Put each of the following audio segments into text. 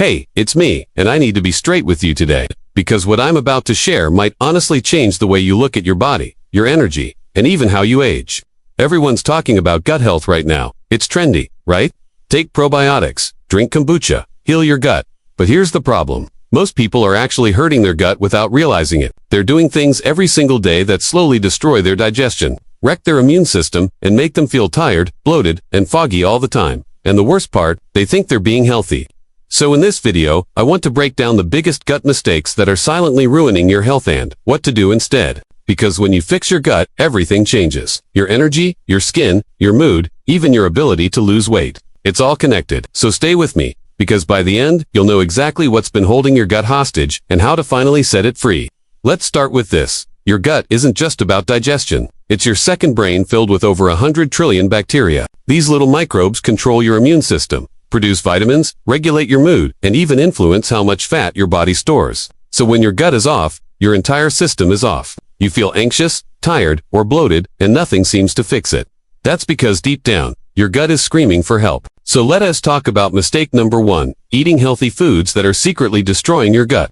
Hey, it's me, and I need to be straight with you today, because what I'm about to share might honestly change the way you look at your body, your energy, and even how you age. Everyone's talking about gut health right now. It's trendy, right? Take probiotics, drink kombucha, heal your gut. But here's the problem. Most people are actually hurting their gut without realizing it. They're doing things every single day that slowly destroy their digestion, wreck their immune system, and make them feel tired, bloated, and foggy all the time. And the worst part, they think they're being healthy. So in this video, I want to break down the biggest gut mistakes that are silently ruining your health and what to do instead. Because when you fix your gut, everything changes. Your energy, your skin, your mood, even your ability to lose weight. It's all connected. So stay with me, because by the end, you'll know exactly what's been holding your gut hostage and how to finally set it free. Let's start with this. Your gut isn't just about digestion. It's your second brain filled with over 100 trillion bacteria. These little microbes control your immune system, produce vitamins, regulate your mood, and even influence how much fat your body stores. So when your gut is off, your entire system is off. You feel anxious, tired, or bloated, and nothing seems to fix it. That's because deep down, your gut is screaming for help. So let us talk about mistake number 1, eating healthy foods that are secretly destroying your gut.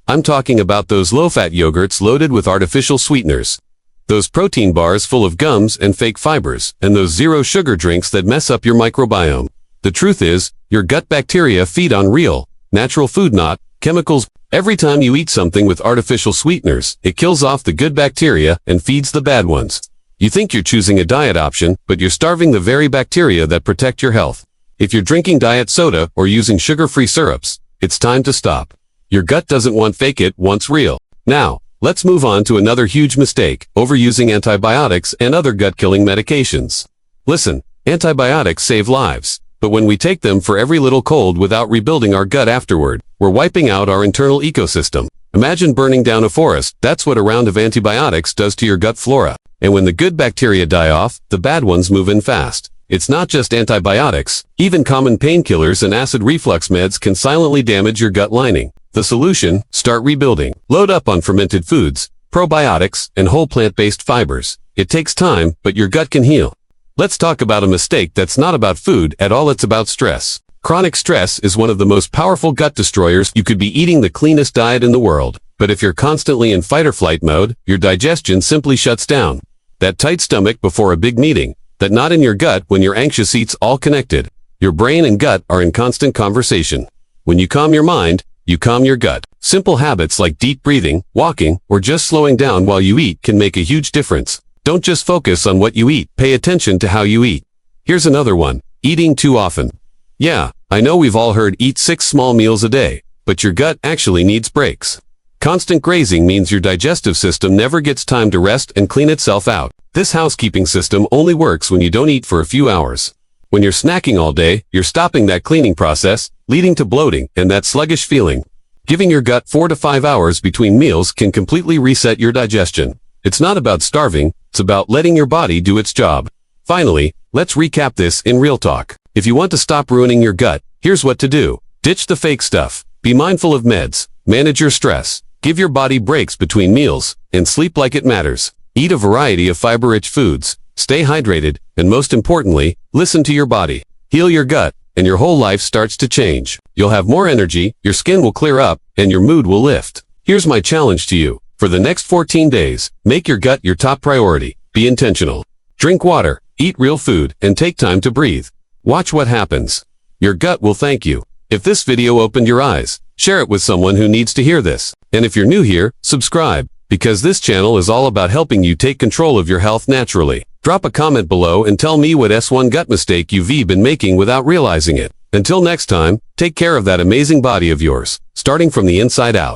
I'm talking about those low-fat yogurts loaded with artificial sweeteners, those protein bars full of gums and fake fibers, and those zero-sugar drinks that mess up your microbiome. The truth is, your gut bacteria feed on real, natural food, not chemicals. Every time you eat something with artificial sweeteners, it kills off the good bacteria and feeds the bad ones. You think you're choosing a diet option, but you're starving the very bacteria that protect your health. If you're drinking diet soda or using sugar-free syrups, it's time to stop. Your gut doesn't want fake, it wants real. Now, let's move on to another huge mistake, overusing antibiotics and other gut-killing medications. Listen, antibiotics save lives. But when we take them for every little cold without rebuilding our gut afterward, we're wiping out our internal ecosystem. Imagine burning down a forest. That's what a round of antibiotics does to your gut flora. And when the good bacteria die off, the bad ones move in fast. It's not just antibiotics. Even common painkillers and acid reflux meds can silently damage your gut lining. The solution? Start rebuilding. Load up on fermented foods, probiotics, and whole plant-based fibers. It takes time, but your gut can heal. Let's talk about a mistake that's not about food at all, it's about stress. Chronic stress is one of the most powerful gut destroyers. You could be eating the cleanest diet in the world, but if you're constantly in fight-or-flight mode, your digestion simply shuts down. That tight stomach before a big meeting, that knot in your gut when you're anxious, it's all connected. Your brain and gut are in constant conversation. When you calm your mind, you calm your gut. Simple habits like deep breathing, walking, or just slowing down while you eat can make a huge difference. Don't just focus on what you eat, pay attention to how you eat. Here's another one, eating too often. Yeah, I know we've all heard eat 6 small meals a day, but your gut actually needs breaks. Constant grazing means your digestive system never gets time to rest and clean itself out. This housekeeping system only works when you don't eat for a few hours. When you're snacking all day, you're stopping that cleaning process, leading to bloating and that sluggish feeling. Giving your gut 4 to 5 hours between meals can completely reset your digestion. It's not about starving, it's about letting your body do its job. Finally, let's recap this in real talk. If you want to stop ruining your gut, here's what to do. Ditch the fake stuff. Be mindful of meds. Manage your stress. Give your body breaks between meals, and sleep like it matters. Eat a variety of fiber-rich foods. Stay hydrated, and most importantly, listen to your body. Heal your gut, and your whole life starts to change. You'll have more energy, your skin will clear up, and your mood will lift. Here's my challenge to you. For the next 14 days, make your gut your top priority. Be intentional. Drink water, eat real food, and take time to breathe. Watch what happens. Your gut will thank you. If this video opened your eyes, share it with someone who needs to hear this. And if you're new here, subscribe, because this channel is all about helping you take control of your health naturally. Drop a comment below and tell me what S1 gut mistake you've been making without realizing it. Until next time, take care of that amazing body of yours, starting from the inside out.